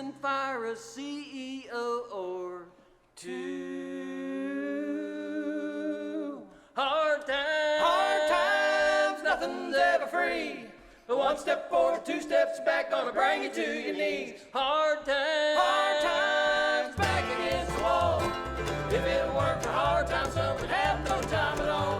and fire a CEO or two. Hard times, nothing's ever free. But one step forward, two steps back, gonna bring you to your knees. Hard times, back against the wall. If it weren't for hard times, some would have no time at all.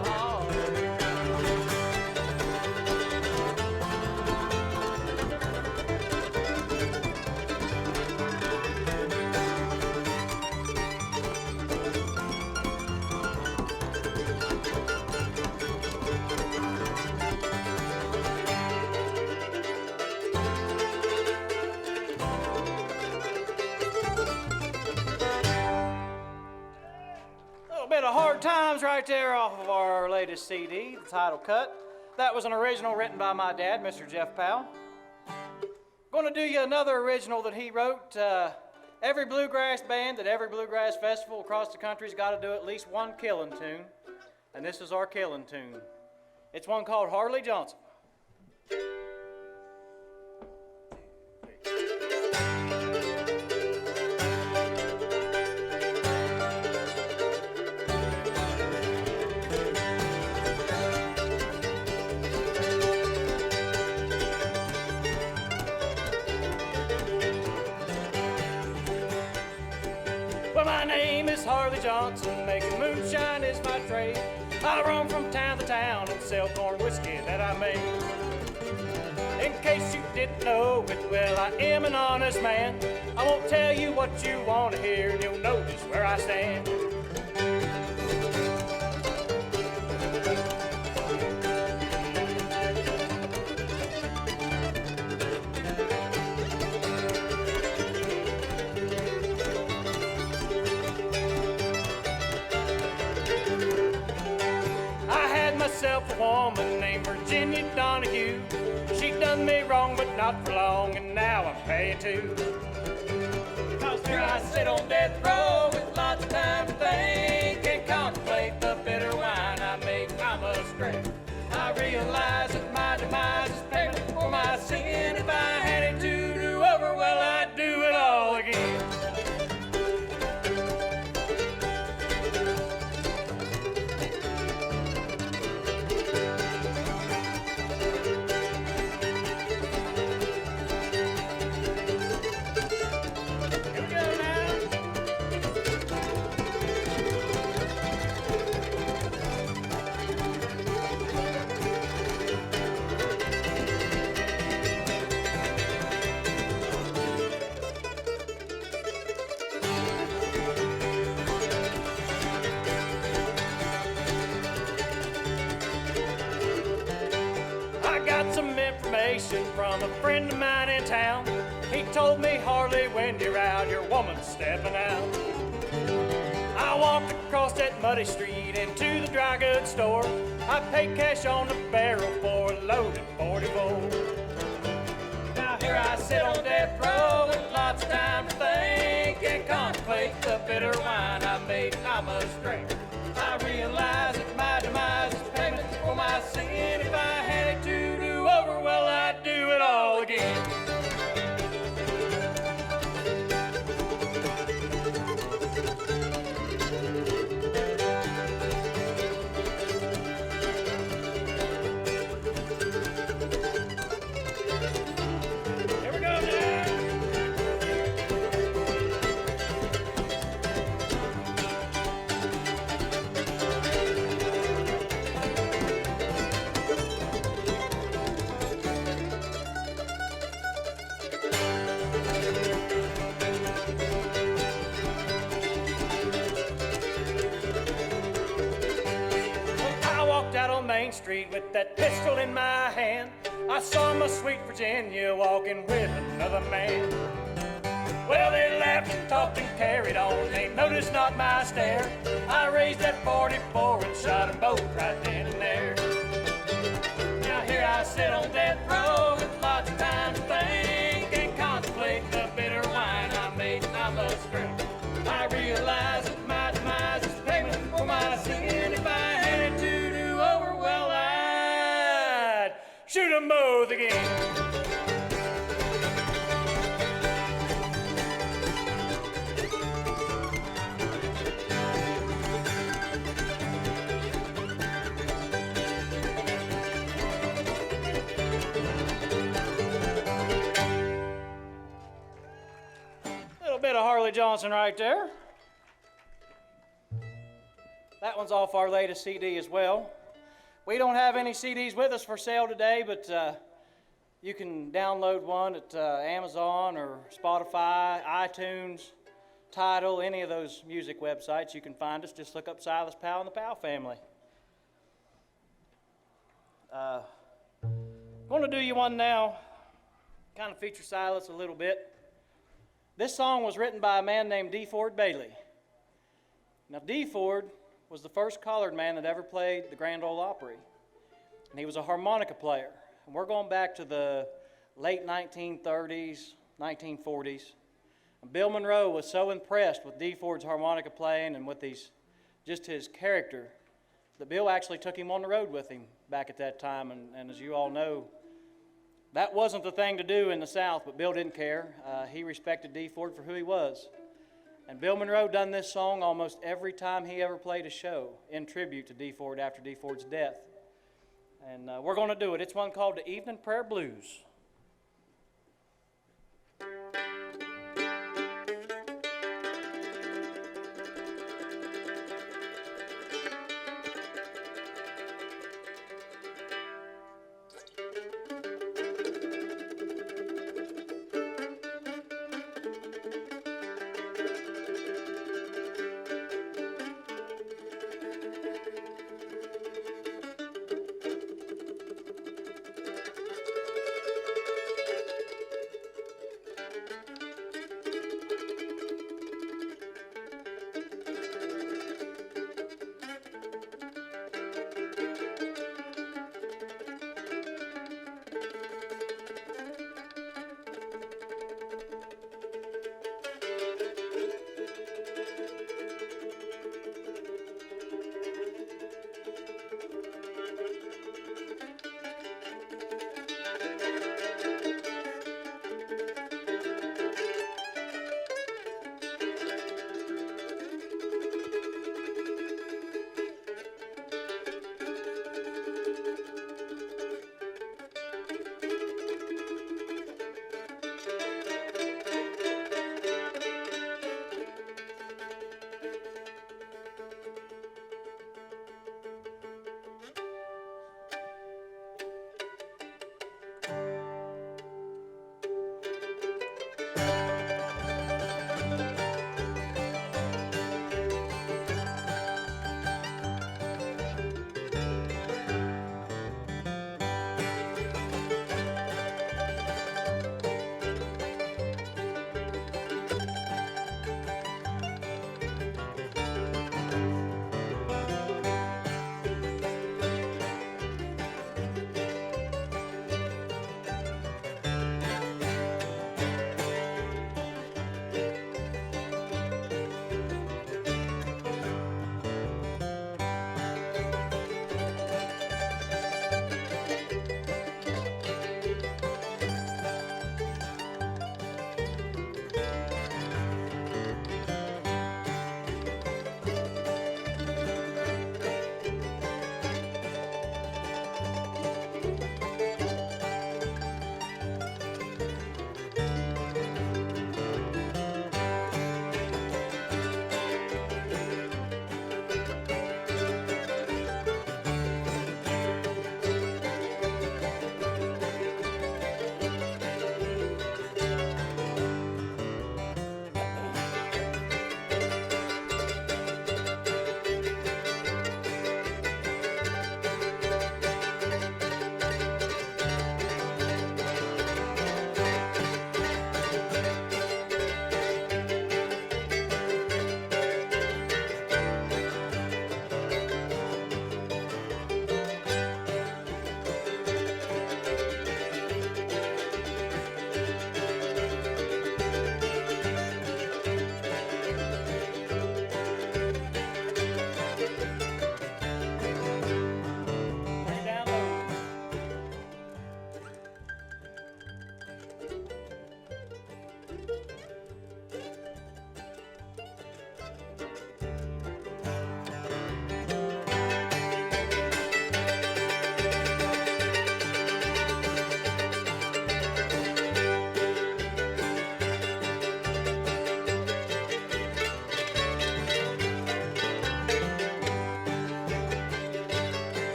Bit of Hard Times right there off of our latest CD, the title cut. That was an original written by my dad, Mr. Jeff Powell. Going to do you another original that he wrote. Every bluegrass band at every bluegrass festival across the country's got to do at least one killing tune, and this is our killing tune. It's one called Harley Johnson. Well, my name is Harley Johnson, making moonshine is my trade. I roam from town to town and sell corn whiskey that I make. In case you didn't know it, well, I am an honest man. I won't tell you what you want to hear, and you'll notice where I stand. Myself a woman named Virginia Donahue. She done me wrong, but not for long, and now I'm paying too. 'Cause here I sit on death row with lots of time to think and contemplate the bitter wine I make. I'm astray. I realize that my demise is payment for my sin. If I had it to do over, well, I'd do it all again. From a friend of mine in town. He told me, Harley, when you're out, your woman's stepping out. I walked across that muddy street into the dry goods store. I paid cash on the barrel for a loaded 44. Now here I sit on death row with lots of time to think and contemplate the bitter wine I made. I must drink. I realize that my demise is payment for my sin. If I had it to do over, well, I'd do it all again. Here we go now. Main Street with that pistol in my hand. I saw my sweet Virginia walking with another man. Well, they laughed and talked and carried on. They noticed not my stare. I raised that 44 and shot them both right then and there. Now here I sit on death row with lots of time to think and contemplate the bitter wine I made. I must drink. I realize that my demise is payment for my sin. If I had it to do over, well, I'd shoot them both again. Harley Johnson right there. That one's off our latest CD as well. We don't have any CDs with us for sale today, but you can download one at Amazon or Spotify, iTunes, Tidal, any of those music websites. You can find us. Just look up Silas Power and the Powell family. I'm going to do you one now. Kind of feature Silas a little bit. This song was written by a man named D. Ford Bailey. Now, D. Ford was the first colored man that ever played the Grand Ole Opry. And he was a harmonica player. And we're going back to the late 1930s, 1940s. And Bill Monroe was so impressed with D. Ford's harmonica playing and with just his character that Bill actually took him on the road with him back at that time. And as you all know, that wasn't the thing to do in the South, but Bill didn't care. He respected D. Ford for who he was. And Bill Monroe done this song almost every time he ever played a show in tribute to D. Ford after D. Ford's death. And we're going to do it. It's one called the Evening Prayer Blues.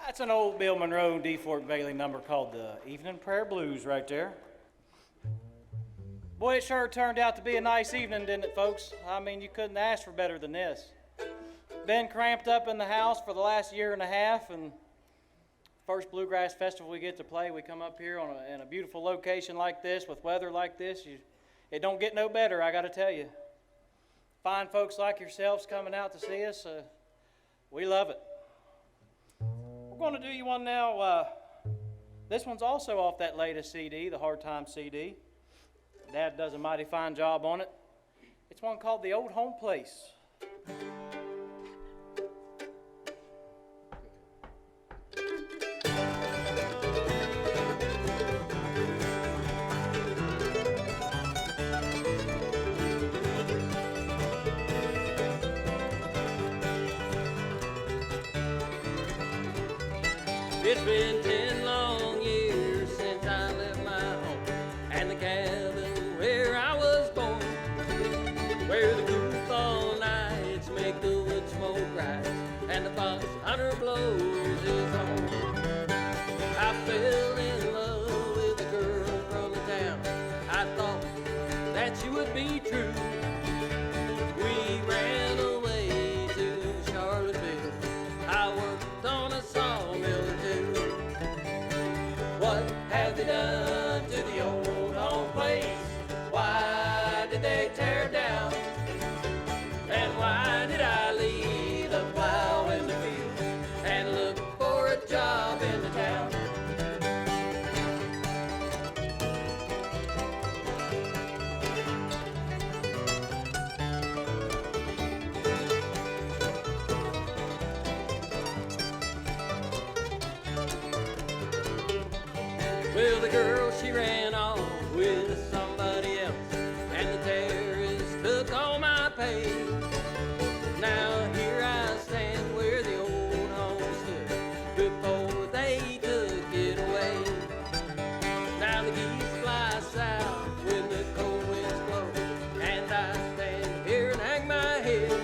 That's an old Bill Monroe D. Fort Bailey number called the Evening Prayer Blues right there. Boy, it sure turned out to be a nice evening, didn't it, folks? I mean, you couldn't ask for better than this. Been cramped up in the house for the last year and a half, and first bluegrass festival we get to play, we come up here in a beautiful location like this with weather like this. It don't get no better, I got to tell you. Fine folks like yourselves coming out to see us, we love it. We're going to do you one now. This one's also off that latest CD, the Hard Time CD. Dad does a mighty fine job on it. It's one called The Old Home Place. It's been 10 long years since I left my home and the cabin where I was born, where the cool fall nights make the wood smoke rise and the fox hunter blows his horn. I fell in love with a girl from the town. I thought that she would be true. We ran away to Charlottesville. I worked on a sawmill or two. What have they done to the old home place? Why did they tear it down? And why did I leave the plow in the field and look for a job in the town? Well, the girl, she ran off with somebody else, and the terrorists took all my pay. Now here I stand where the old home stood before they took it away. Now the geese fly south when the cold winds blow, and I stand here and hang my head.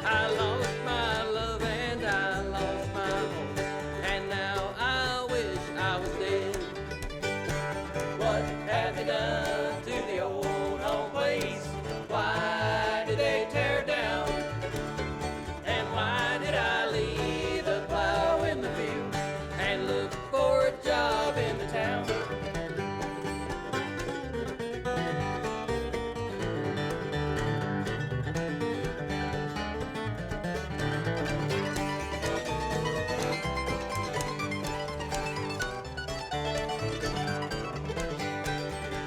I lost my love and I lost my home, and now I wish I was dead. What have they done to the old home place? Why did they tear it down? And why did I leave the plow in the field and look for a job in the town?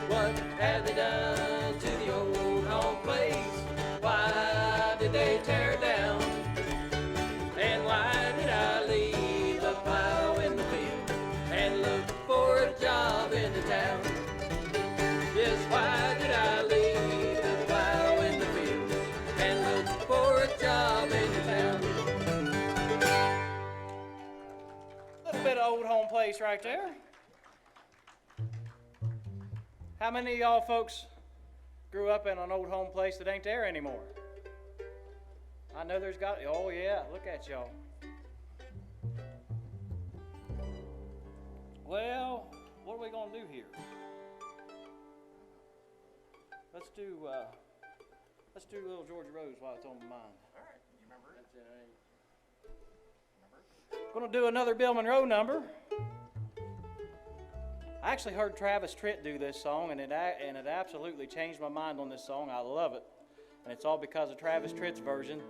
What have they done to the old home place? Why did they tear it down? And why did I leave the plow in the field and look for a job in the town? Yes, why did I leave the plow in the field and look for a job in the town? Little bit of Old Home Place right there. How many of y'all folks grew up in an old home place that ain't there anymore? I know there's got, oh yeah, look at y'all. Well, what are we gonna do here? Let's do Little Georgia Rose while it's on my mind. All right, you remember it? That's it, ain't. Gonna do another Bill Monroe number. I actually heard Travis Tritt do this song, and it absolutely changed my mind on this song. I love it, and it's all because of Travis Tritt's version.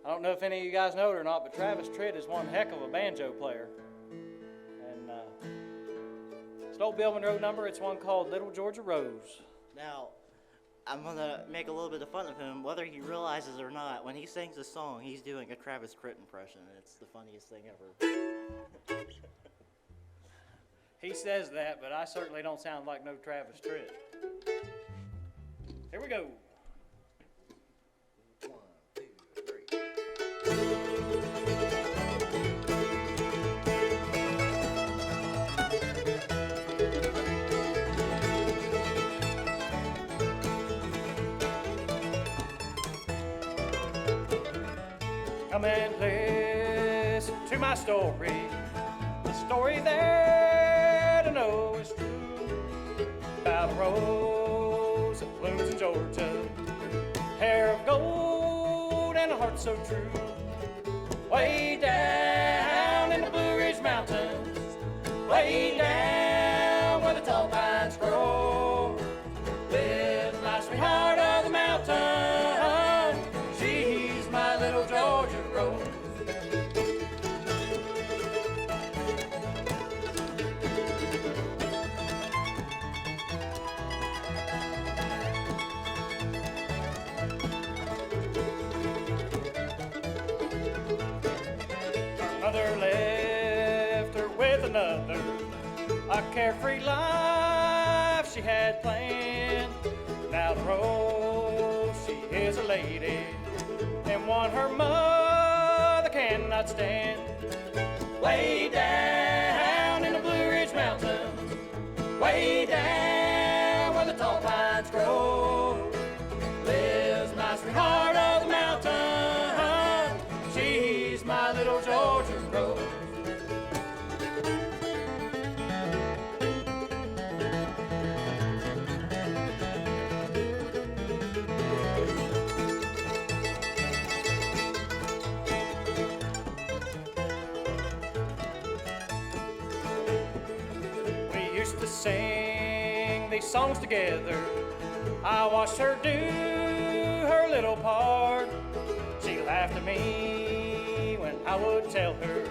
I don't know if any of you guys know it or not, but Travis Tritt is one heck of a banjo player. And old Bill Monroe number. It's one called Little Georgia Rose. Now, I'm going to make a little bit of fun of him, whether he realizes or not. When he sings this song, he's doing a Travis Tritt impression, and it's the funniest thing ever. He says that, but I certainly don't sound like no Travis Tritt. Here we go. 1, 2, 3. Come and listen to my story, the story that I know is true, about a rose that blooms in Georgia, hair of gold and a heart so true. Way down in the Blue Ridge Mountains, way down where the tall pines grow, lives my sweetheart of the mountain. She's my little Georgia rose. Her mother left her with another, a carefree life she had planned. Now the rose, she is a lady, and one her mother cannot stand. Way down in the Blue Ridge Mountains, way down where the tall pines grow, lives my sweetheart of the mountain. She's my little Georgia rose. Sing these songs together. I watched her do her little part. She laughed at me when I would tell her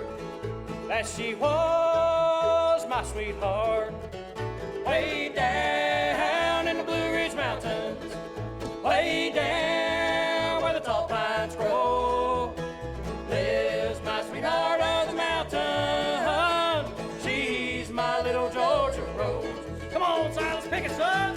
that she was my sweetheart. Way down in the Blue Ridge Mountains, way down where the tall pines grow, lives my sweetheart of the mountain. She's my little Georgia rose. Come on, Silas, pick it, son.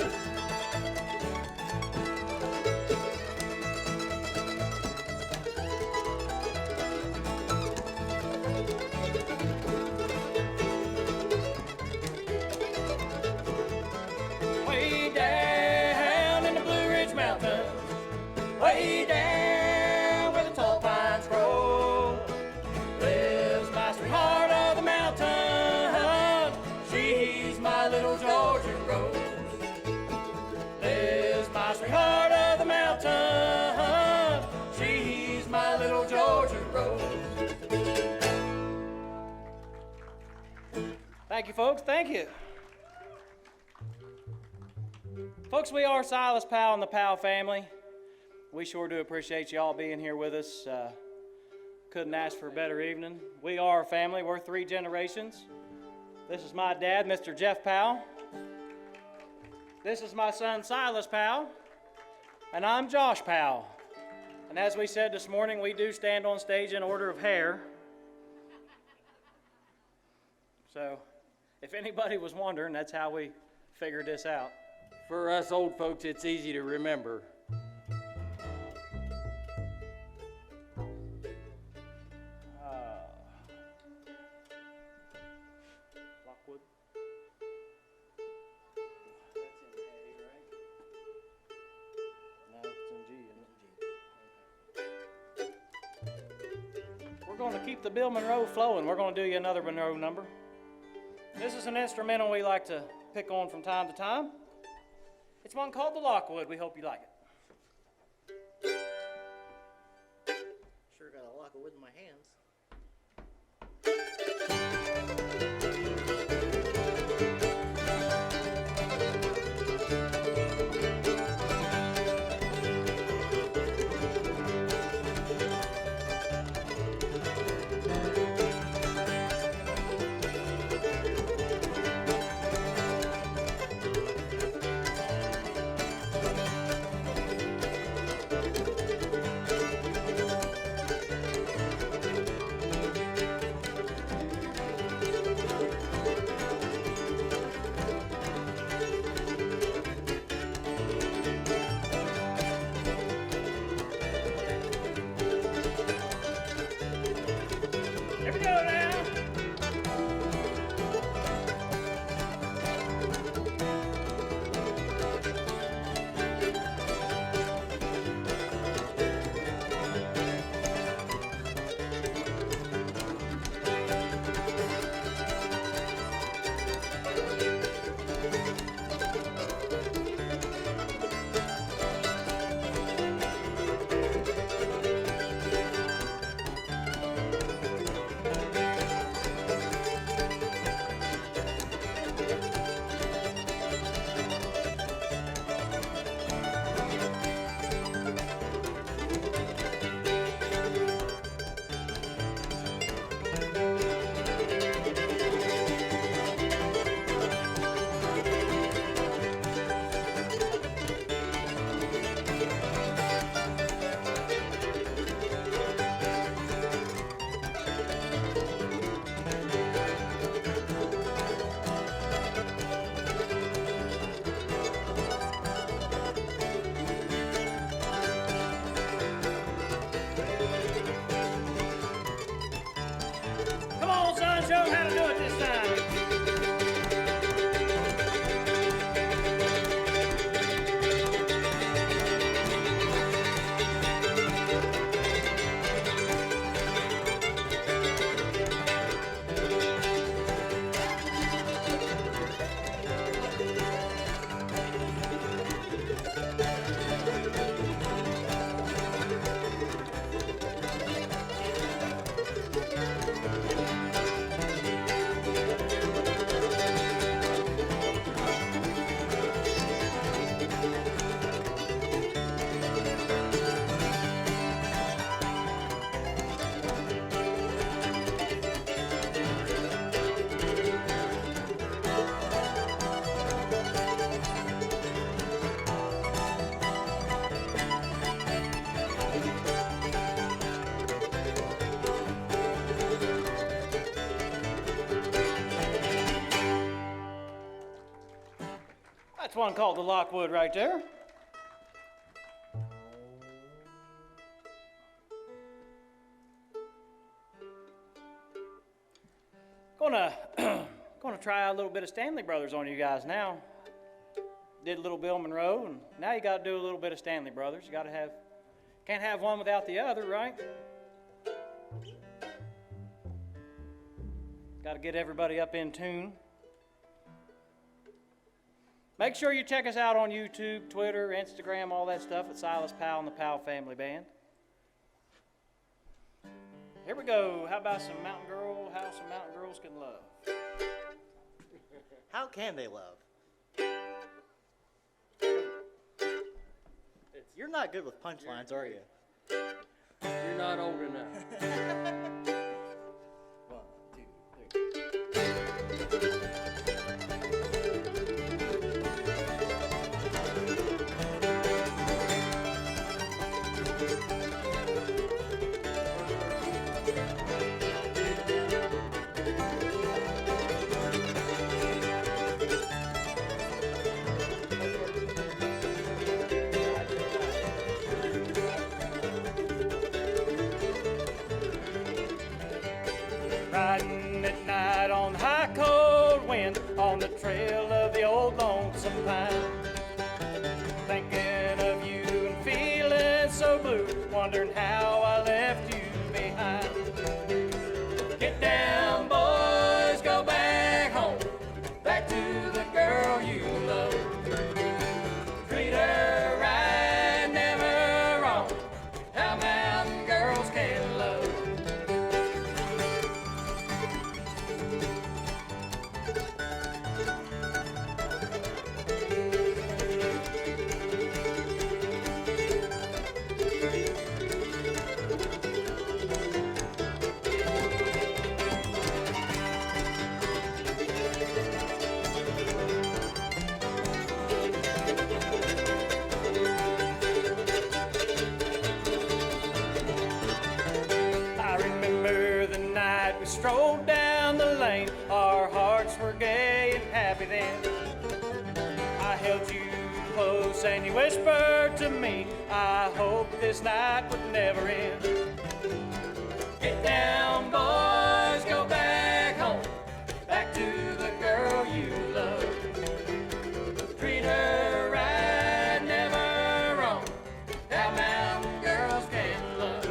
Way down in the Blue Ridge Mountains, way down where the tall pines grow, lives my sweetheart of the mountain. She's my little Georgia rose. Lives my sweetheart of the mountain. She's my little Georgia rose. Thank you, folks. Thank you. Folks, we are Silas Powell and the Powell family. We sure do appreciate you all being here with us. Couldn't ask for a better evening. We are a family. We're 3 generations. This is my dad, Mr. Jeff Powell. This is my son, Silas Powell. And I'm Josh Powell. And as we said this morning, we do stand on stage in order of hair. So, if anybody was wondering, that's how we figured this out. For us old folks, it's easy to remember. Lockwood. That's in A, right? No, it's in G, isn't it? We're going to keep the Bill Monroe flowing. We're going to do you another Monroe number. This is an instrumental we like to pick on from time to time. It's one called the Lockwood. We hope you like it. Sure got a lock of wood in my hands. That's one called the Lockwood right there. Gonna try a little bit of Stanley Brothers on you guys now. Did a little Bill Monroe, and now you got to do a little bit of Stanley Brothers. You got to have, can't have one without the other, right? Got to get everybody up in tune. Make sure you check us out on YouTube, Twitter, Instagram, all that stuff at Silas Powell and the Powell Family Band. Here we go. How about some Mountain Girl? How some Mountain Girls Can Love. How can they love? You're not good with punchlines, are you? You're not old enough. 1, 2, 3. Riding at night on the high cold wind on the trail of the old lonesome pine. Thinking of you and feeling so blue, wondering how I left you behind. Get down, boys, go back home, back to the girl you love. Treat her right, never wrong, how mountain girls can love. We strolled down the lane, our hearts were gay and happy then. I held you close and you whispered to me, I hope this night would never end. Get down, boys, go back home, back to the girl you love. Treat her right, never wrong, how mountain girls can love.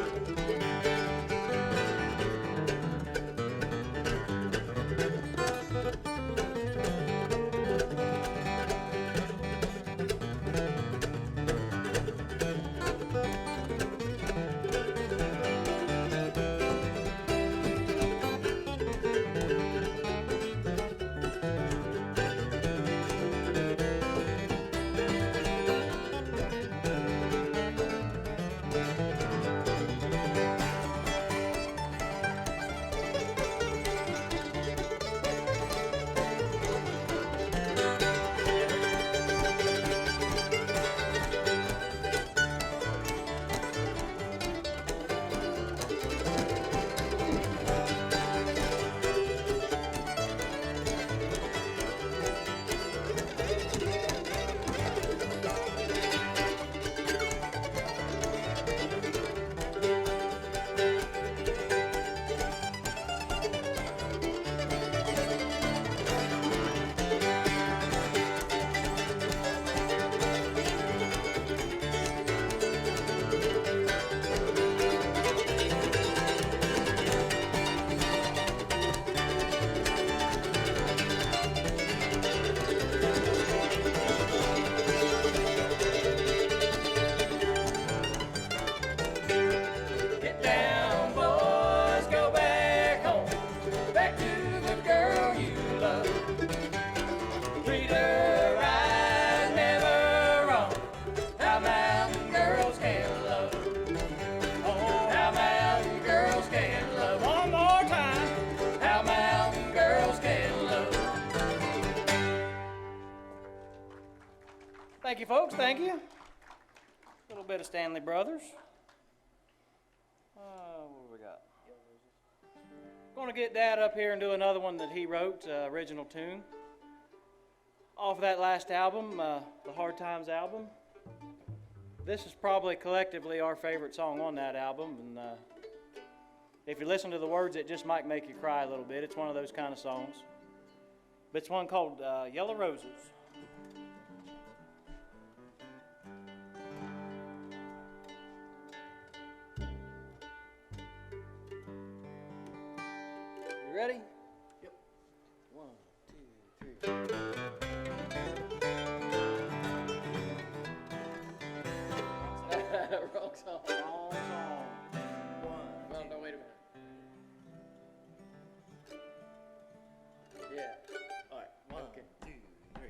Thank you, folks. Thank you. A little bit of Stanley Brothers. What do we got? Going to get Dad up here and do another one that he wrote, original tune. Off that last album, the Hard Times album. This is probably collectively our favorite song on that album, and if you listen to the words, it just might make you cry a little bit. It's one of those kind of songs. But it's one called Yellow Roses. You ready? Yep. 1, 2, 3. Wrong song. Wrong song. Well, no, wait a minute. Yeah. All right, 1, Okay. 2, 3.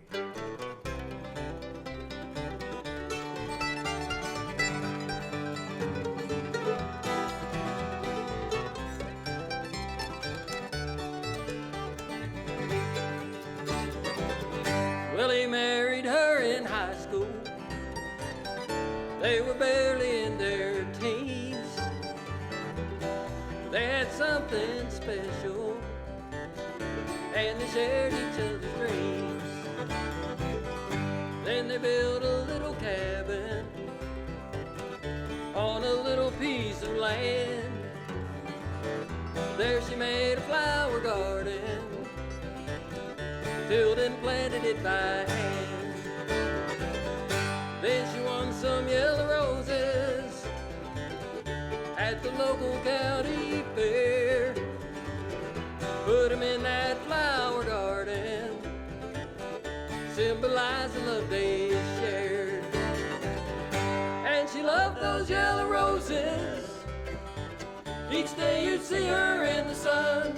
Well, he married her in high school. They were barely in their teens. They had something special, and they shared each other's dreams. Then they built a little cabin on a little piece of land. There she made a flower garden, tilled and planted it by hand. Then she won some yellow roses at the local county fair. Put them in that flower garden, symbolize the love they shared. And she loved those yellow roses. Each day you'd see her in the sun.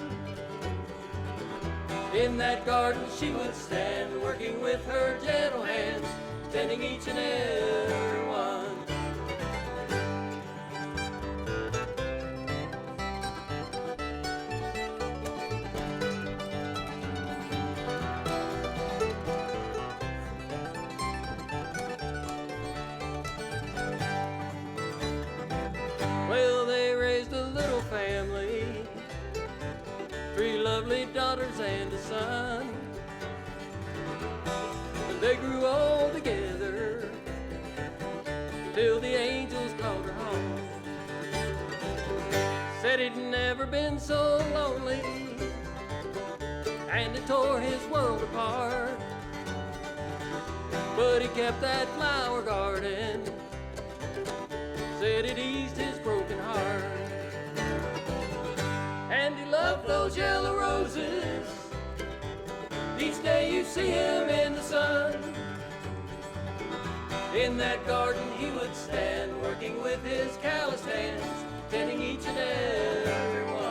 In that garden she would stand, working with her gentle hands, tending each and every one. Well, they raised a little family, 3 lovely daughters and a son. They grew old together till the angels called her home. Said he'd never been so lonely, and it tore his world apart. But he kept that flower garden, said it eased his broken heart. And he loved those yellow roses. Each day you see him in the sun. In that garden he would stand, working with his calloused hands, tending each and every one.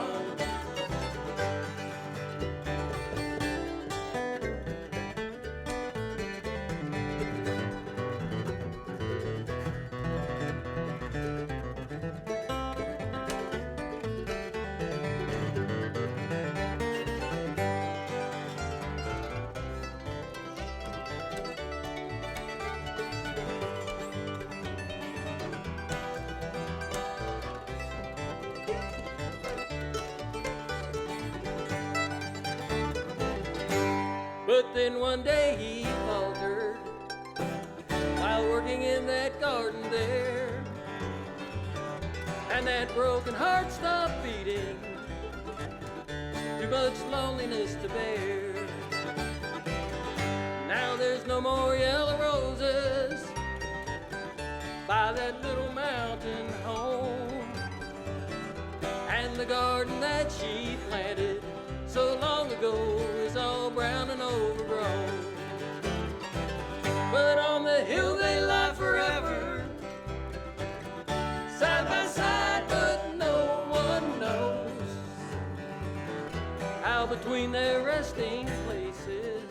But then one day he faltered while working in that garden there, and that broken heart stopped beating, too much loneliness to bear. Now there's no more yellow roses by that little mountain home, and the garden that she planted so long ago is all brown and overgrown. But on the hill they lie forever, side by side, but no one knows how between their resting places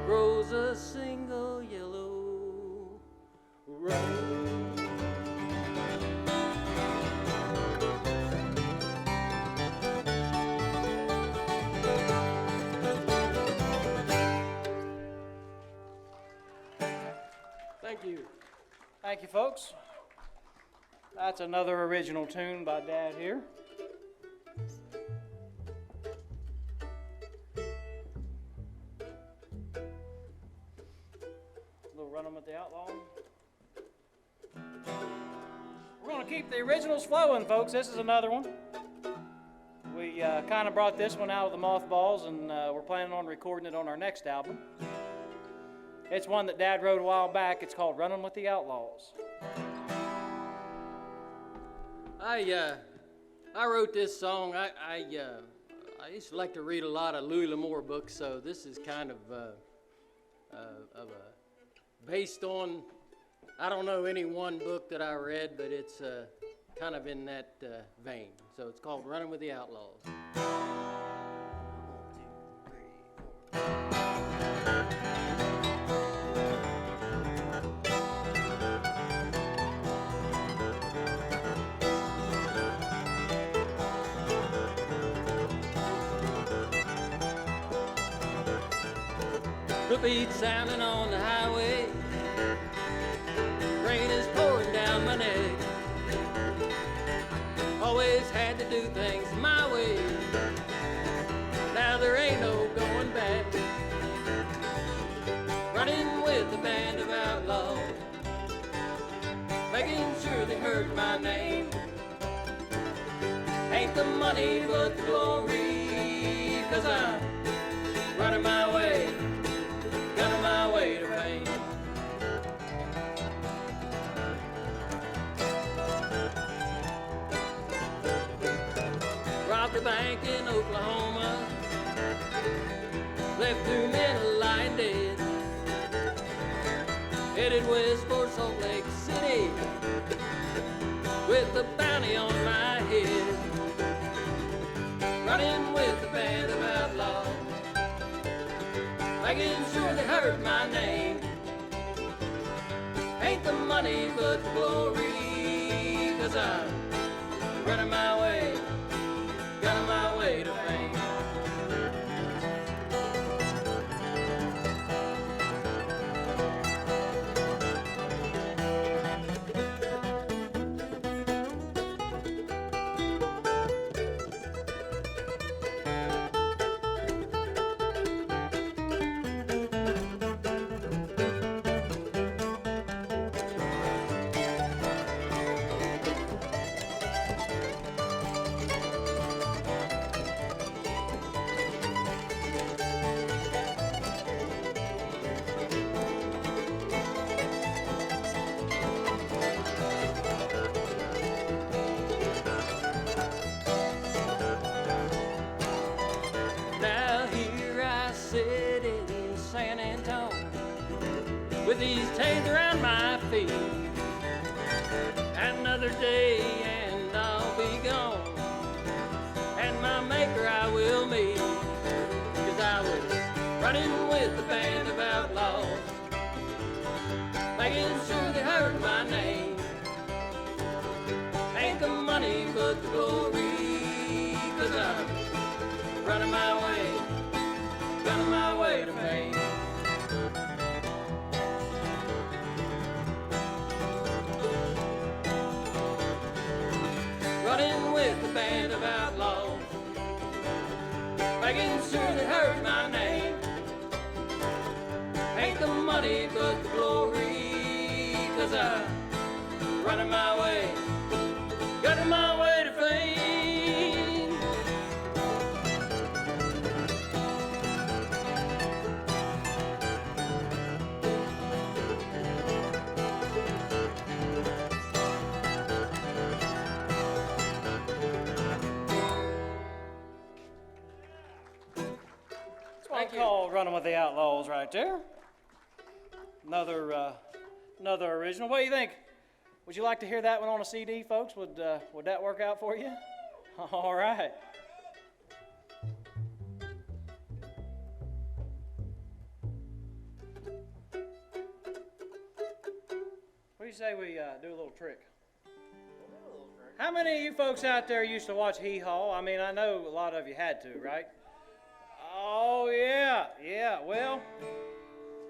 grows a single yellow rose. Thank you. Thank you, folks. That's another original tune by Dad here. Running with the Outlaw. We're going to keep the originals flowing, folks. This is another one. We kind of brought this one out of the mothballs, and we're planning on recording it on our next album. It's one that Dad wrote a while back. It's called Running with the Outlaws. I wrote this song. I used to like to read a lot of Louis L'Amour books, so this is kind of based on, I don't know any one book that I read, but it's kind of in that vein. So it's called Running with the Outlaws. The beat sounding on the highway, rain is pouring down my neck. Always had to do things my way, now there ain't no going back. Running with a band of outlaws, making sure they heard my name. Ain't the money but the glory, 'cause I'm running my way, gunning my way to fame. Robbed a bank in Oklahoma, left 2 men lying dead. Headed west for Salt Lake City, with a bounty on my head. Running with a band of outlaws, making sure they heard my name. Ain't the money but the glory, 'cause I'm running my way, gunning my way to fame. With these chains around my feet, another day and I'll be gone, and my maker I will meet, 'cause I was running with the band of outlaws, making sure they heard my name. Ain't the money but the glory, 'cause I'm running my way, gunning my way to fame. Running with the band of outlaws, making sure they heard my name. Ain't the money but the glory, 'cause I'm running my way, gunning my way to fame. Called Running with the Outlaws right there. Another original. What do you think? Would you like to hear that one on a CD, folks? Would that work out for you? All right. What do you say we do a little trick? How many of you folks out there used to watch Hee Haw? I mean, I know a lot of you had to, right? Oh, yeah. Well,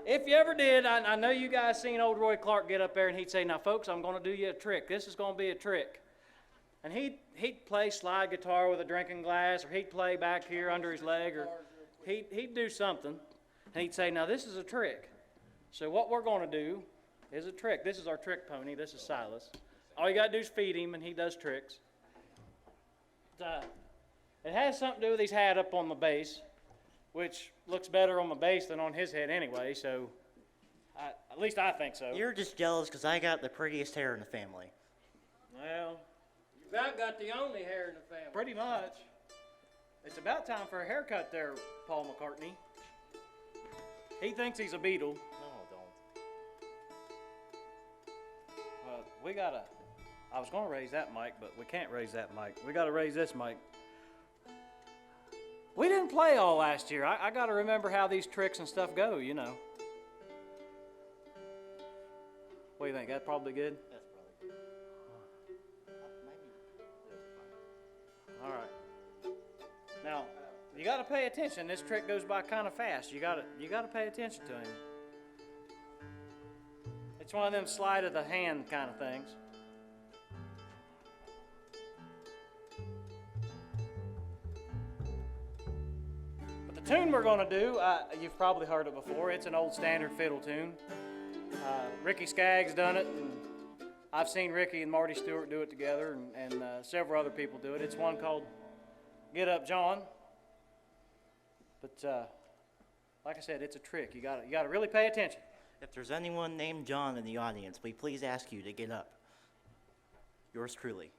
if you ever did, I know you guys seen old Roy Clark get up there and he'd say, "Now, folks, I'm going to do you a trick. This is going to be a trick." And he'd play slide guitar with a drinking glass, or he'd play back here under his leg, or he'd do something. And he'd say, "Now, this is a trick." So what we're going to do is a trick. This is our trick pony. This is Silas. All you got to do is feed him, and he does tricks. It has something to do with his hat up on the base, which looks better on the base than on his head anyway, so at least I think so. You're just jealous because I got the prettiest hair in the family. Well, You about got the only hair in the family. pretty much. It's about time for a haircut there, Paul McCartney. He thinks he's a Beatle. No, don't. I was going to raise that mic, but we can't raise that mic. We got to raise this mic. We didn't play all last year. I got to remember how these tricks and stuff go, you know. What do you think? That's probably good? That's probably good. Maybe. All right. Now, you got to pay attention. This trick goes by kind of fast. You got to pay attention to him. It's one of them sleight of the hand kind of things. But the tune we're going to do, you've probably heard it before. It's an old standard fiddle tune. Ricky Skaggs done it, and I've seen Ricky and Marty Stewart do it together, and several other people do it. It's one called Get Up, John. But like I said, it's a trick. You got to really pay attention. If there's anyone named John in the audience, we please ask you to get up. Yours truly.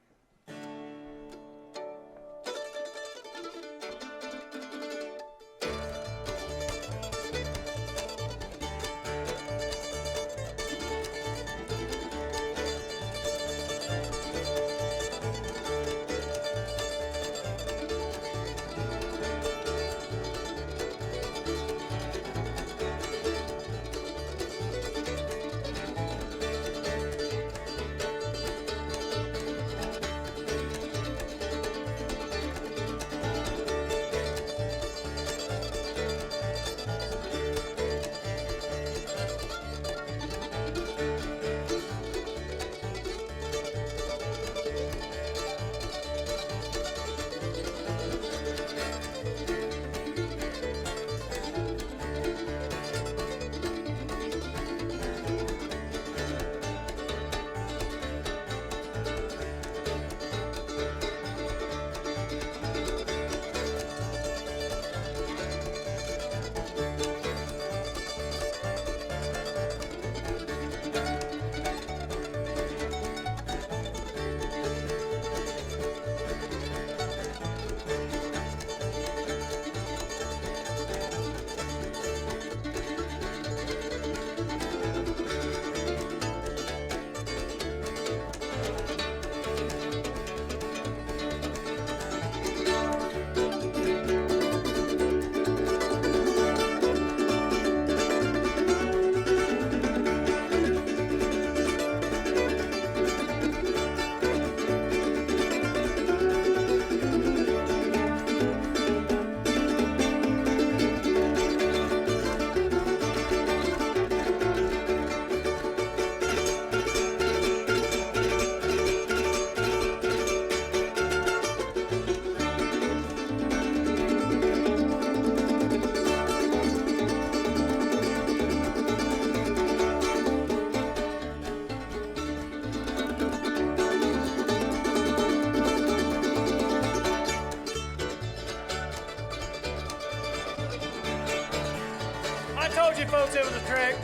Told you folks it was a trick.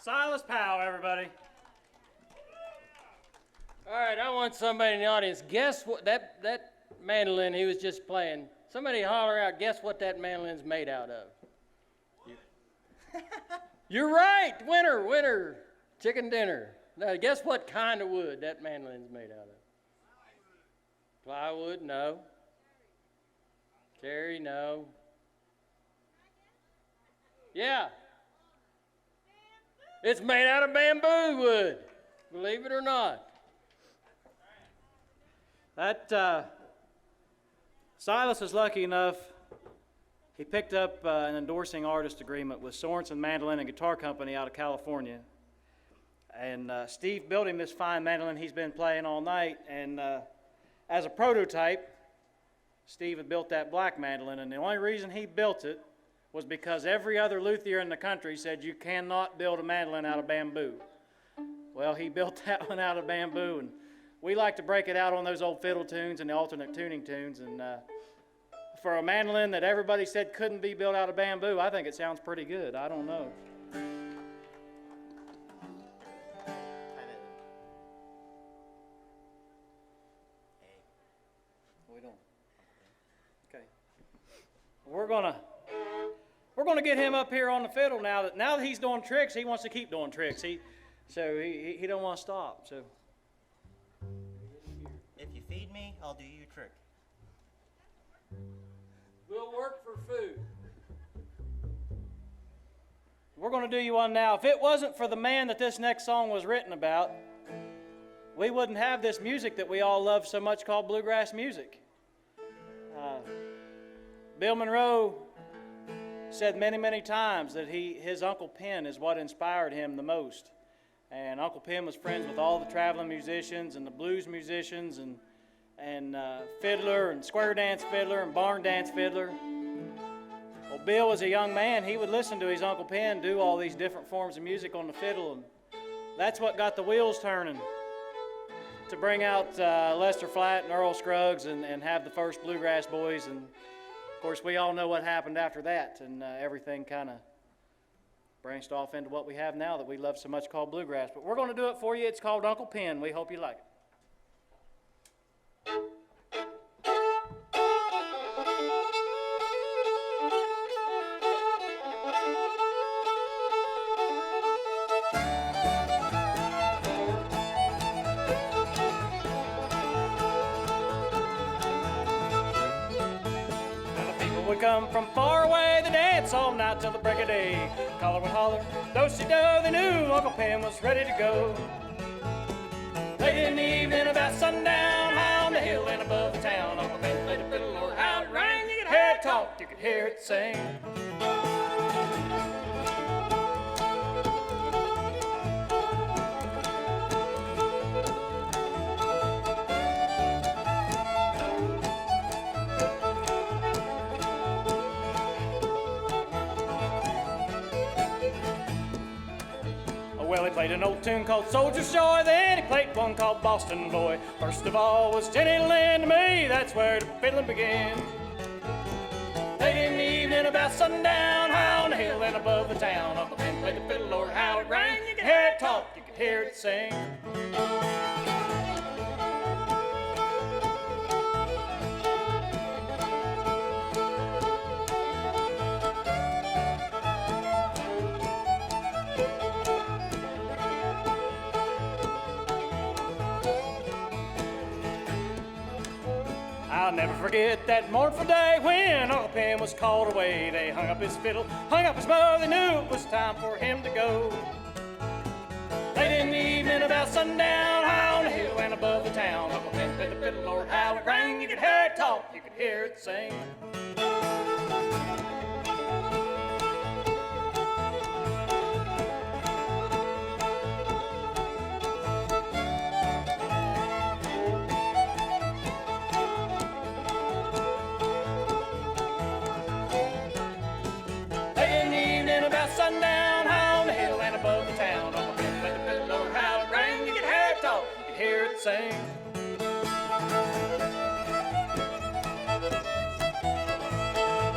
Silas Power, everybody. All right, I want somebody in the audience. Guess what that mandolin he was just playing. Somebody holler out. Guess what that mandolin's made out of? You're right. Winner. Chicken dinner. Now, guess what kind of wood that mandolin's made out of? Plywood? No. Cherry? No. Yeah. It's made out of bamboo wood. Believe it or not. Silas is lucky enough, he picked up an endorsing artist agreement with Sorensen Mandolin and Guitar Company out of California. And Steve built him this fine mandolin he's been playing all night. And as a prototype, Steve had built that black mandolin. And the only reason he built it was because every other luthier in the country said you cannot build a mandolin out of bamboo. Well, he built that one out of bamboo. And we like to break it out on those old fiddle tunes and the alternate tuning tunes. And for a mandolin that everybody said couldn't be built out of bamboo, I think it sounds pretty good. I don't know. We don't. Okay. We're gonna get him up here on the fiddle now that he's doing tricks. He wants to keep doing tricks. He don't want to stop. So. If you feed me, I'll do you a trick. We'll work for food. We're going to do you one now. If it wasn't for the man that this next song was written about, we wouldn't have this music that we all love so much called bluegrass music. Bill Monroe said many, many times that his Uncle Pen is what inspired him the most. And Uncle Pen was friends with all the traveling musicians and the blues musicians and fiddler and square dance fiddler and barn dance fiddler. Well, Bill was a young man. He would listen to his Uncle Pen do all these different forms of music on the fiddle, and that's what got the wheels turning to bring out Lester Flatt and Earl Scruggs and have the first Bluegrass Boys. And of course, we all know what happened after that, and everything kind of branched off into what we have now that we love so much called bluegrass. But we're going to do it for you. It's called Uncle Pen. We hope you like it. Would come from far away, they dance all night till the break of day. Caller would holler, do-si-do, they knew Uncle Pen was ready to go. Late in the evening about sundown, high on the hill and above the town, Uncle Pen played a fiddle, Lord, how it rang. You could hear it talk, you could hear it sing. Well, he played an old tune called Soldier's Joy, then he played one called Boston Boy. First of all was Jenny Lynn to me, that's where the fiddling began. Late in the evening about sundown, high on the hill and above the town, Uncle Pen played the fiddle, Lord, how it rang. You could hear it talk, you could hear it sing. I'll never forget that mournful day when Uncle Pen was called away. They hung up his fiddle, hung up his bow, they knew it was time for him to go. Late in the evening about sundown, high on the hill and above the town, Uncle Pen played the fiddle, Lord, how it rang. You could hear it talk, you could hear it sing. Sundown, high on the hill and above the town, Uncle Pen played the fiddle, Lord, how it rang. You could hear it talk, you could hear it sing.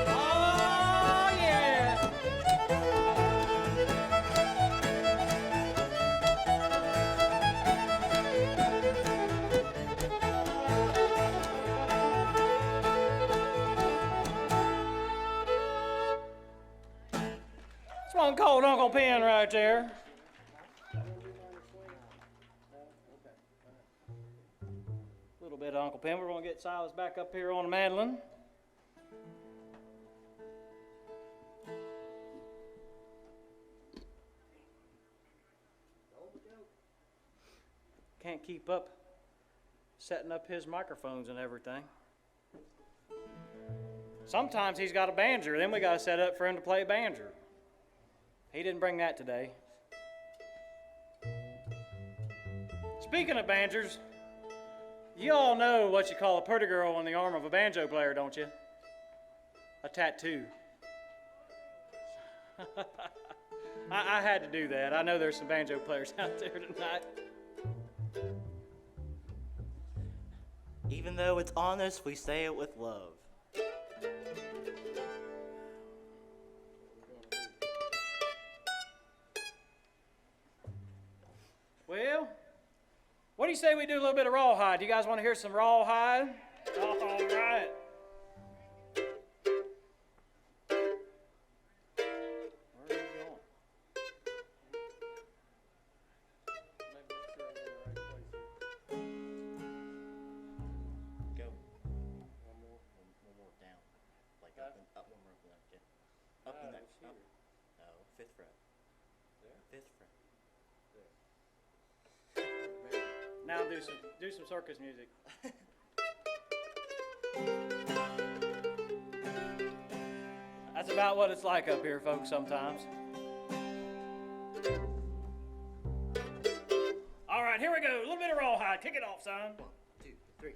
Oh, yeah. That's one called Uncle Pen right there. A little bit of Uncle Pen. We're going to get Silas back up here on the mandolin. Can't keep up setting up his microphones and everything. Sometimes he's got a banjo, then we got to set up for him to play a banjo. He didn't bring that today. Speaking of banjos, you all know what you call a pretty girl on the arm of a banjo player, don't you? A tattoo. I had to do that. I know there's some banjo players out there tonight. Even though it's honest, we say it with love. Well, what do you say we do a little bit of rawhide? Do you guys want to hear some rawhide? All right. Fifth fret. Fifth fret. Now do some circus music. That's about what it's like up here, folks, sometimes. All right, here we go. A little bit of rawhide. Kick it off, son. 1, 2, 3.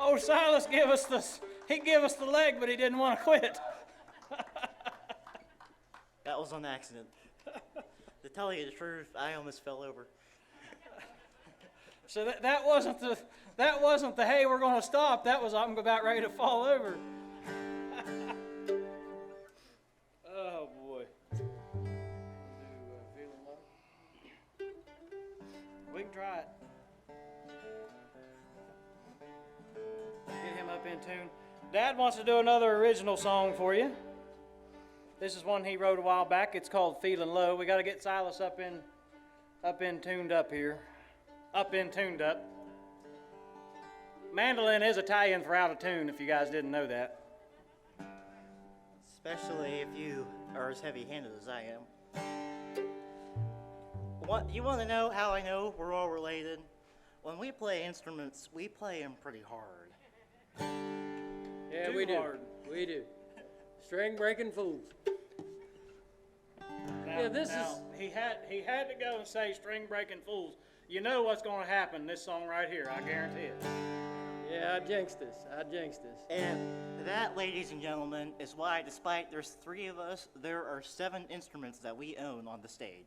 Old Silas gave us the leg, but he didn't want to quit. That was on accident. To tell you the truth, I almost fell over. So that wasn't the hey, we're going to stop. That was I'm about ready to fall over. Oh boy. Feelin Low. We can try it. Get him up in tune. Dad wants to do another original song for you. This is one he wrote a while back. It's called Feelin Low. We got to get Silas up in tuned up here. Up in tuned up. Mandolin is Italian for out of tune, if you guys didn't know that. Especially if you are as heavy-handed as I am. You want to know how I know we're all related? When we play instruments, we play them pretty hard. Yeah, Too we do. hard. We do. String breaking fools. He had to go and say string breaking fools. You know what's going to happen this song right here, I guarantee it. Yeah, I jinxed this. And that, ladies and gentlemen, is why, despite there's 3 of us, there are 7 instruments that we own on the stage.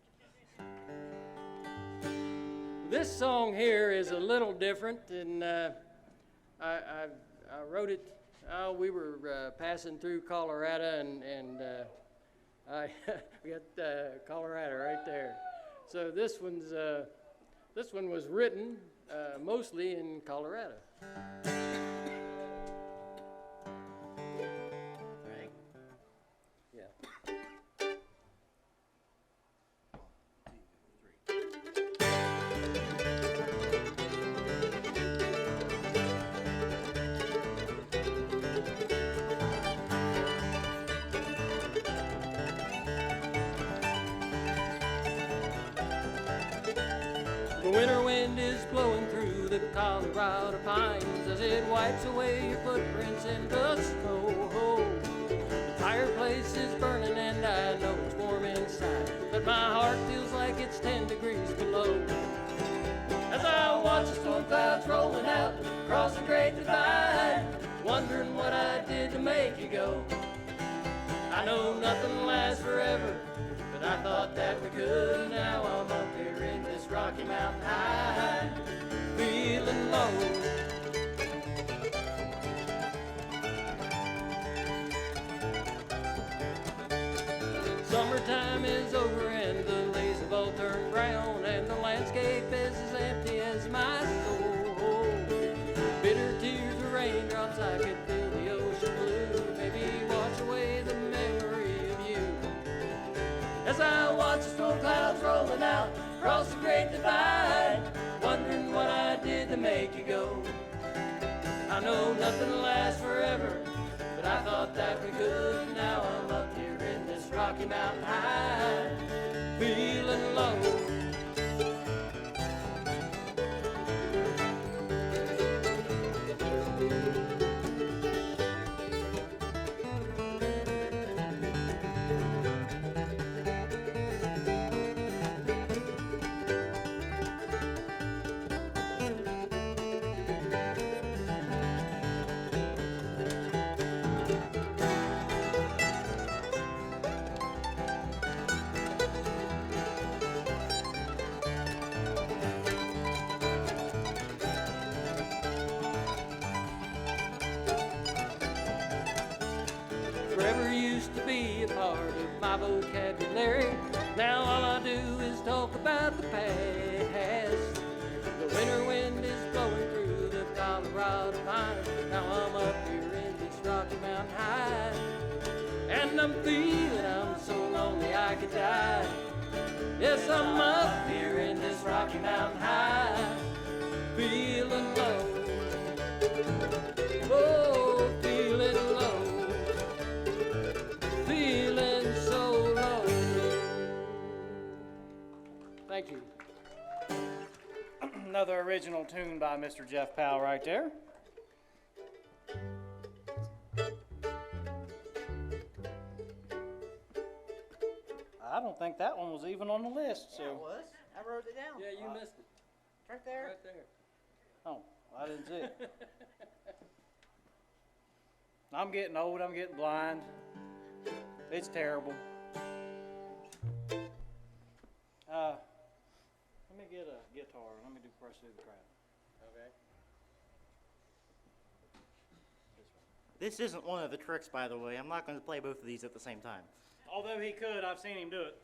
This song here is a little different, and I wrote it. We were passing through Colorado, and we got Colorado right there. So this one was written mostly in Colorado. Right? Yeah. The winter wind is blowing through the Colorado pines as it wipes away your footprints in the snow. The fireplace is burning and I know it's warm inside, but my heart feels like it's 10 degrees below. As I watch the storm clouds rolling out across the great divide, wondering what I did to make you go. I know nothing lasts forever, but I thought that we could. Now I'm up here in this Rocky Mountain high, feeling low. Summertime is over and the leaves have all turned brown, and the landscape is as empty as my soul. Bitter tears of raindrops, I could feel the ocean blue, maybe wash away the memory of you. As I watch the storm clouds rolling out across the great divide, wondering what I did to make you go. I know nothing lasts forever, but I thought that we could. Now I'm up here in this Rocky Mountain high, feeling low. Forever used to be a part of my vocabulary. Now all I do is talk about the past. The winter wind is blowing through the Colorado pines. Now I'm up here in this Rocky Mountain high, and I'm feeling I'm so lonely I could die. Yes, I'm up here in this Rocky Mountain high, feeling low. Oh, feeling low. Feeling so low. Thank you. Another original tune by Mr. Jeff Powell right there. I don't think that one was even on the list, so. It was. I wrote it down. Yeah, you missed it. Right there. Right there. Oh, I didn't see it. I'm getting old, I'm getting blind. It's terrible. Let me get a guitar. Let me do Press Through the Crowd. Okay. This isn't one of the tricks, by the way. I'm not going to play both of these at the same time. Although he could, I've seen him do it.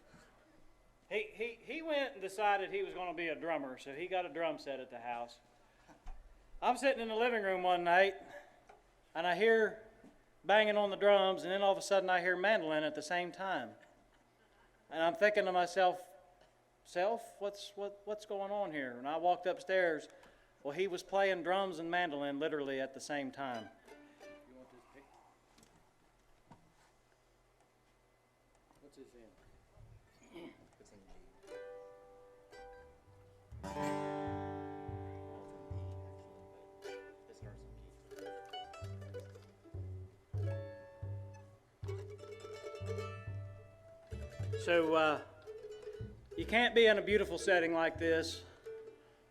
He went and decided he was going to be a drummer, so he got a drum set at the house. I'm sitting in the living room one night, and I hear banging on the drums, and then all of a sudden I hear mandolin at the same time. And I'm thinking to myself, what's going on here? And I walked upstairs. Well, he was playing drums and mandolin literally at the same time. You want this pick? What's this in? It's in G. It starts in G. So you can't be in a beautiful setting like this,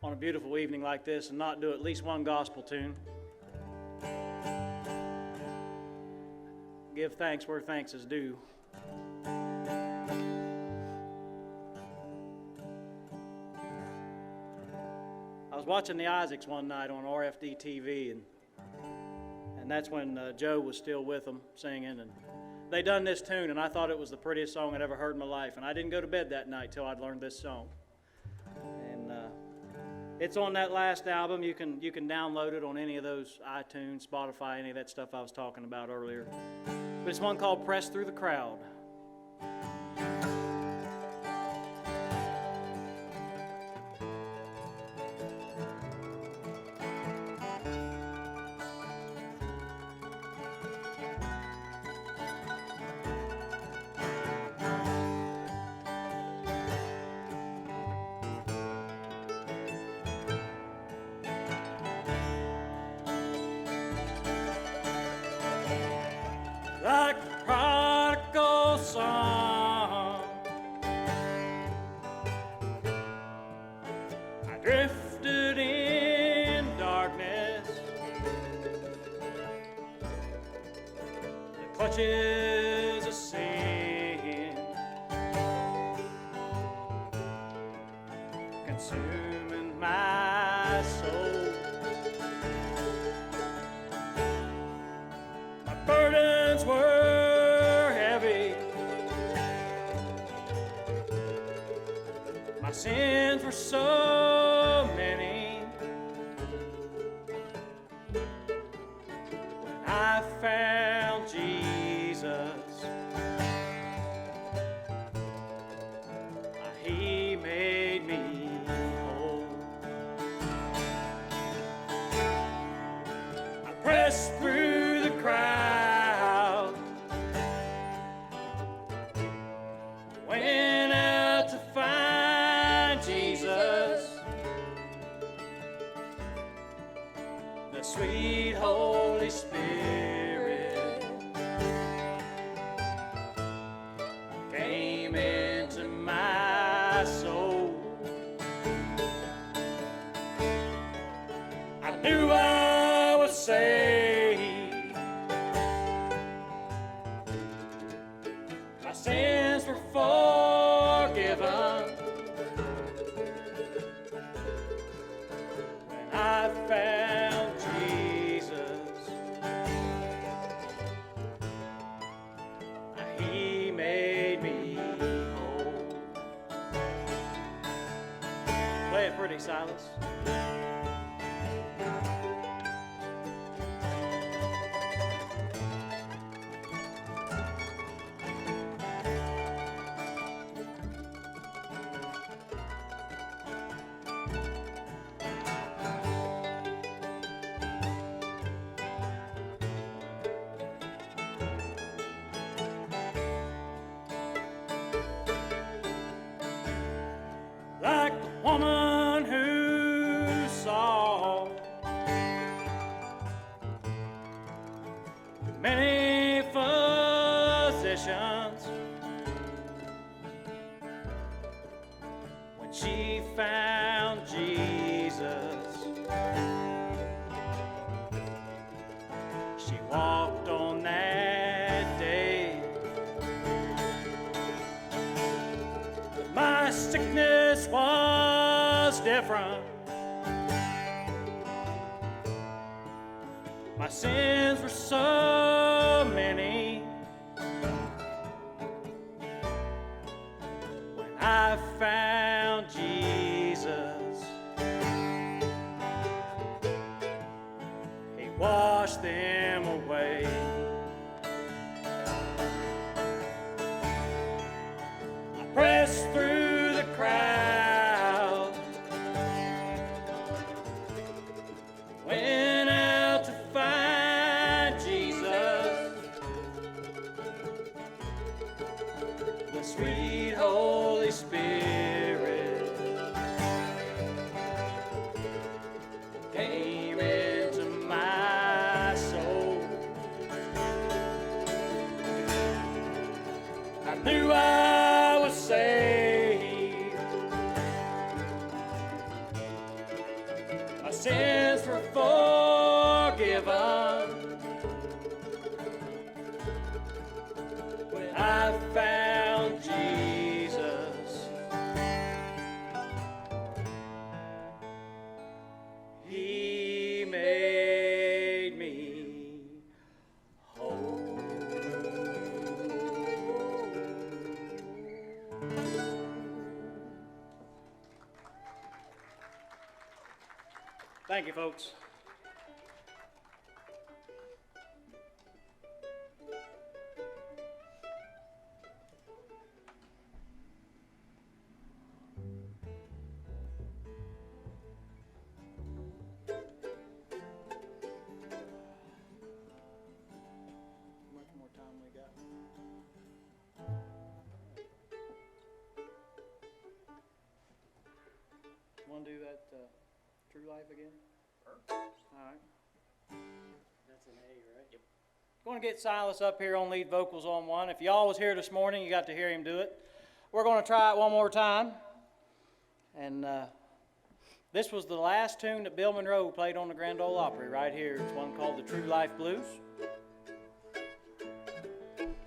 on a beautiful evening like this, and not do at least one gospel tune. Give thanks where thanks is due. I was watching the Isaacs one night on RFD TV, and that's when Joe was still with them singing, and they done this tune, and I thought it was the prettiest song I'd ever heard in my life, and I didn't go to bed that night till I'd learned this song. And it's on that last album. You can download it on any of those iTunes, Spotify, any of that stuff I was talking about earlier. But it's one called Press Through the Crowd. Like the prodigal son, I drifted in darkness, the clutches of sin, consuming my soul. My burdens were heavy, my sins were so many. When I found Jesus, He made me whole. I pressed through the crowd, went out to find Jesus, the sweet Holy Spirit came into my soul. I knew I was saved, my sins were forgiven when I found Jesus. He made me whole. Play it pretty, Silas. Like the woman who saw many physicians, when she found Jesus, different. My sins were so many. When I found Jesus, He washed them away. I pressed through the crowd, went out to find Jesus, the sweet Holy Spirit came into my soul. I knew I was saved. My sins were forgiven when I found Jesus. He made me whole. Thank you, folks. How much more time we got? Want to do that True Life again? All right. That's an A, right? Yep. Going to get Silas up here on lead vocals on one. If y'all was here this morning, you got to hear him do it. We're going to try it one more time. And this was the last tune that Bill Monroe played on the Grand Ole Opry right here. It's one called the True Life Blues.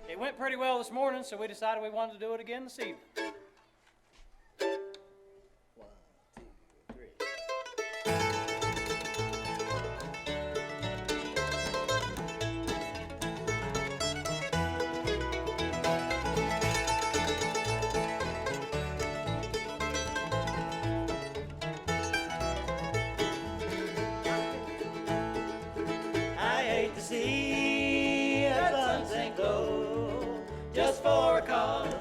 It went pretty well this morning, so we decided we wanted to do it again this evening. 1, 2, 3. I hate to see a sunset glow just for a cause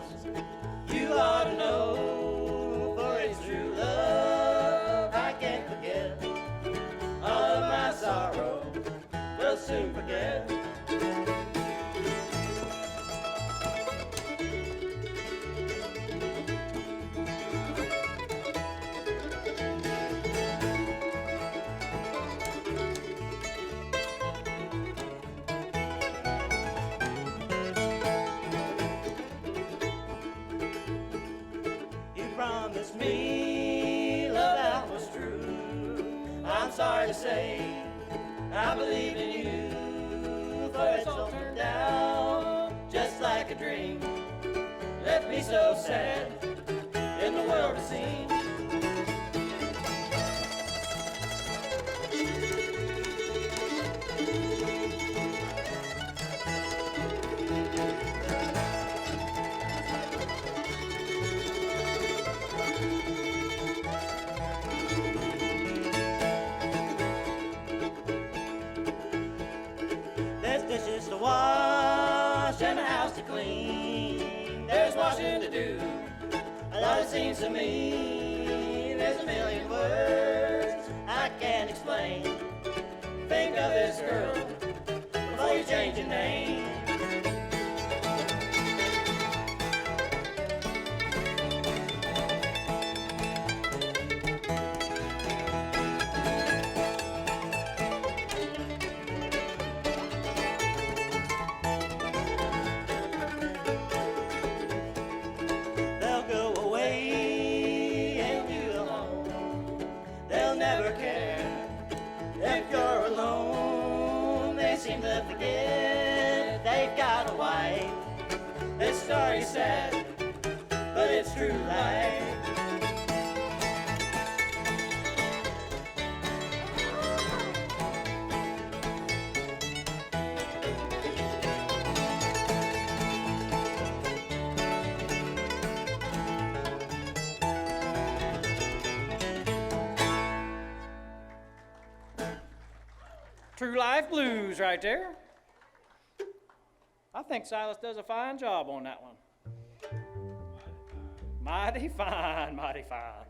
you ought to know, for it's true love I can't forget. All of my sorrow will soon forget. You promised me love that was true. I'm sorry to say I believed in you, for it's all turned out just like a dream. Left me so sad in the world it seems. There's dishes to wash and a house to clean. There's washing to do. A lot it seems to me. There's a million words I can't explain. Think of this girl before you change your name. They'll go away and you alone. They'll never care if you're alone. They seem to forget they've got a wife. This story's sad, but it's true life. True Life Blues right there. I think Silas does a fine job on that one. Mighty fine, mighty fine.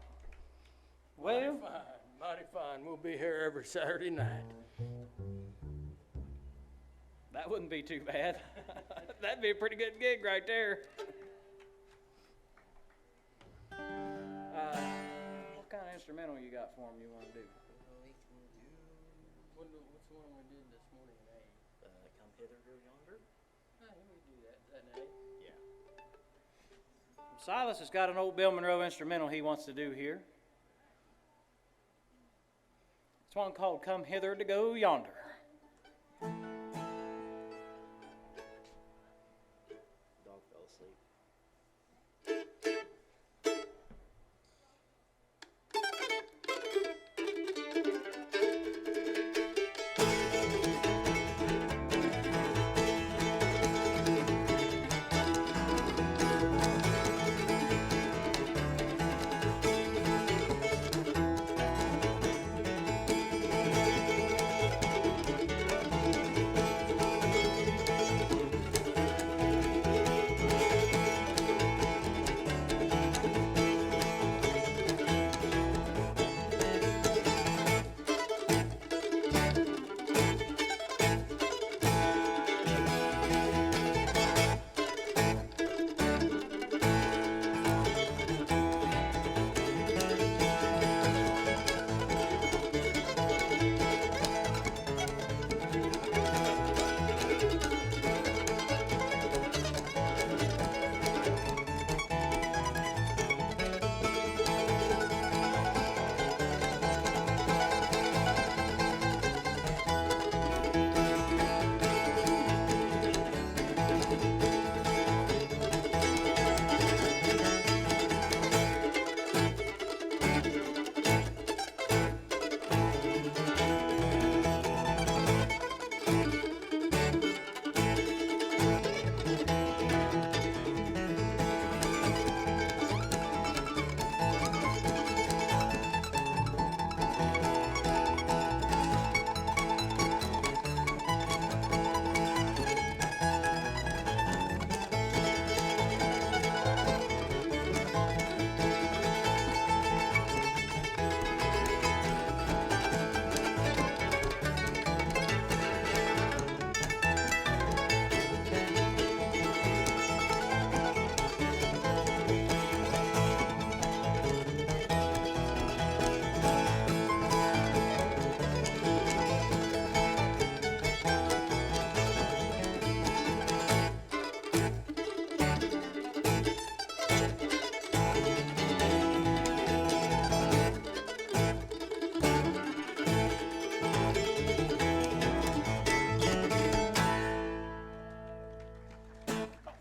Well, Mighty fine. We'll be here every Saturday night. that wouldn't be too bad. That'd be a pretty good gig right there. What kind of instrumental you got for him you want to do? What's the one we did this morning, eh? Come hither, go yonder. We do that night. Yeah. Silas has got an old Bill Monroe instrumental he wants to do here. It's one called Come Hither to Go Yonder. Dog fell asleep.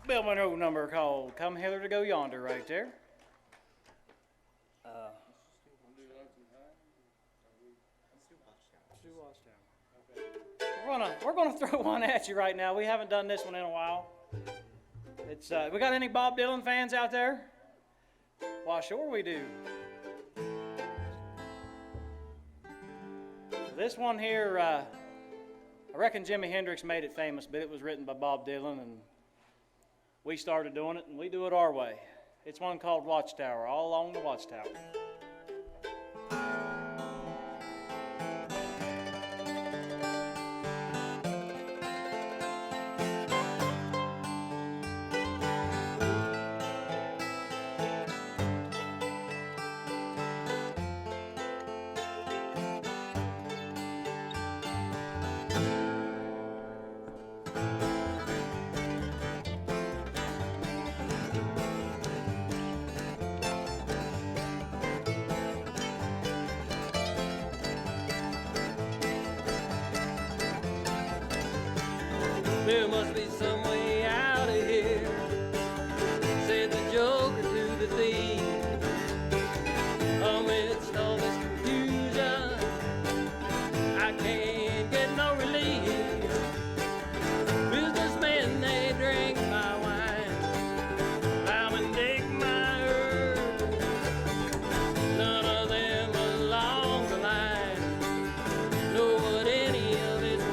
Bill Monroe number called Come Hither to Go Yonder right there. We're gonna throw one at you right now. We haven't done this one in a while. It's we got any Bob Dylan fans out there? Why, sure we do. This one here, I reckon Jimi Hendrix made it famous, but it was written by Bob Dylan, and we started doing it, and we do it our way. It's one called Watchtower, All Along the Watchtower. There must be some way out of here, said the joker to the thief. Amidst all this confusion, I can't get no relief. Businessmen, they drink my wine, plowmen dig my earth. None of them along the line know what any of it's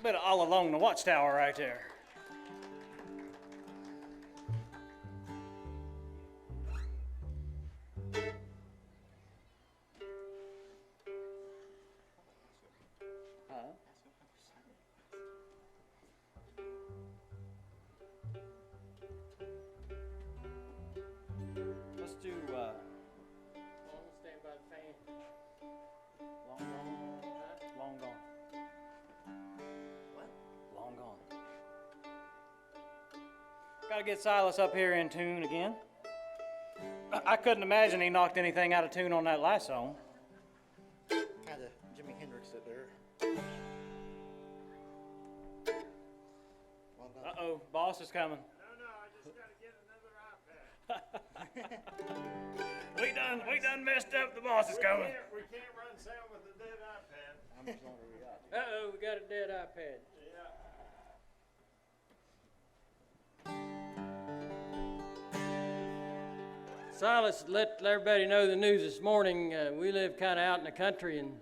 bit of All Along the Watchtower right there. Let's do, Stand by the fan. Long Gone. Long Gone. What? Long Gone. Gotta get Silas up here in tune again. I couldn't imagine he knocked anything out of tune on that last song. Kind of Jimi Hendrix it there. Uh-oh, boss is coming. No, I just gotta get another iPad. We done messed up. The boss is coming. We can't run sound with a dead iPad. How much longer we got? Uh-oh, we got a dead iPad. Silas, let everybody know the news this morning. We live kind of out in the country, and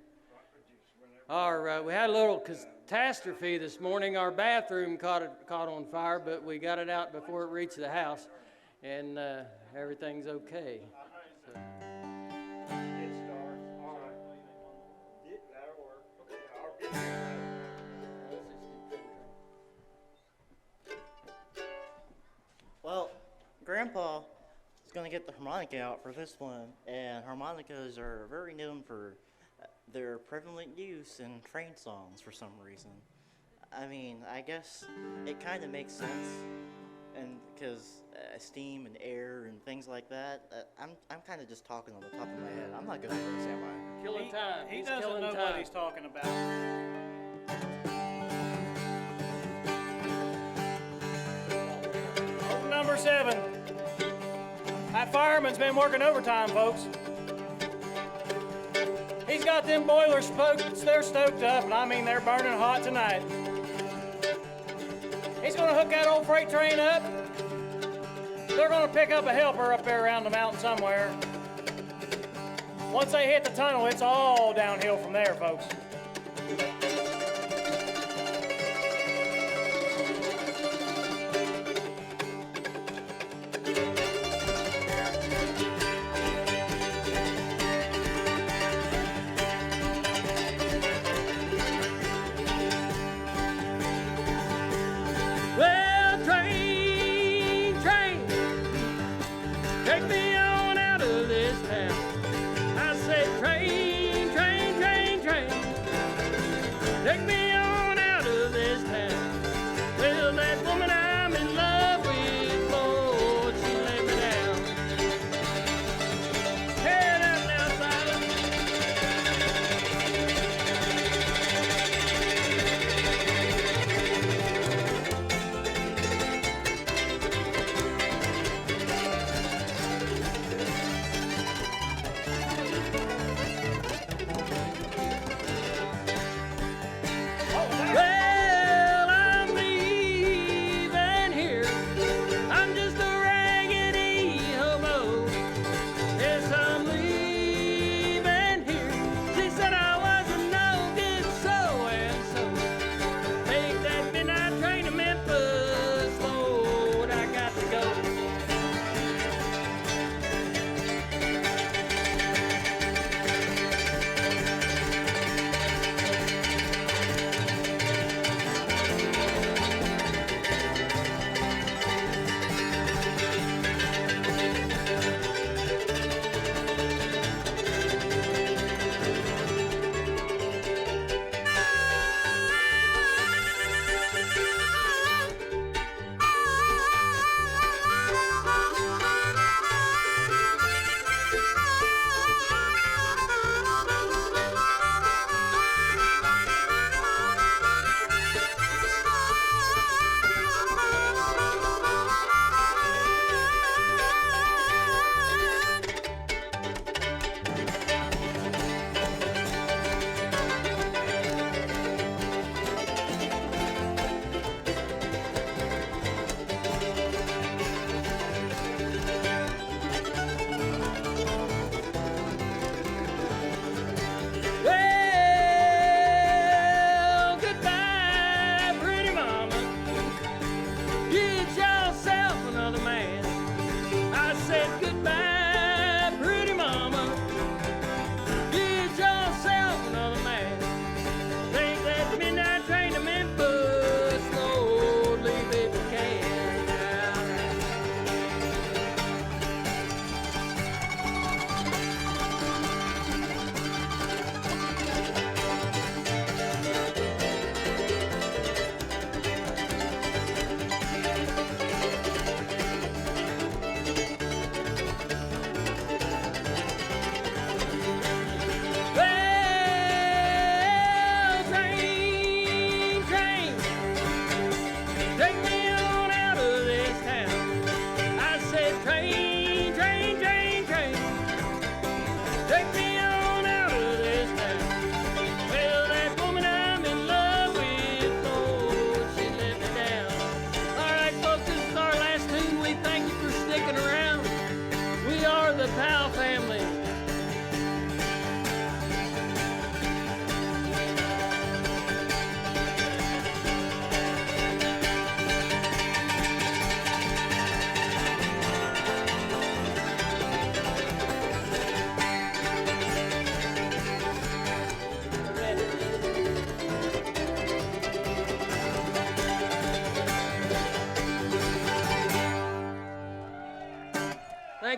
we had a little catastrophe this morning. Our bathroom caught on fire, but we got it out before it reached the house, and everything's okay. So. Well, Grandpa is going to get the harmonica out for this one, and harmonicas are very known for their prevalent use in train songs for some reason. I mean, I guess it kind of makes sense, and because steam and air and things like that. I'm kind of just talking on the top of my head. I'm not good at this, am I? Killing time. He He's doesn't killing know time. what he's talking about. Old number 7. That fireman's been working overtime, folks. He's got them boilers they're stoked up, and I mean they're burning hot tonight. He's gonna hook that old freight train up. They're gonna pick up a helper up there around the mountain somewhere. Once they hit the tunnel, it's all downhill from there, folks. Well, train, take me on out of this town. I said, train, take me on out of this town. Well, that woman I'm in love with, Lord, she let me down. Head up now, Silas.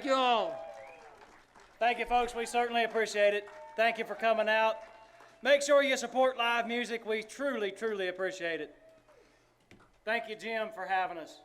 Thank you all. Thank you, folks. We certainly appreciate it. Thank you for coming out. Make sure you support live music. We truly, truly appreciate it. Thank you, Jim, for having us.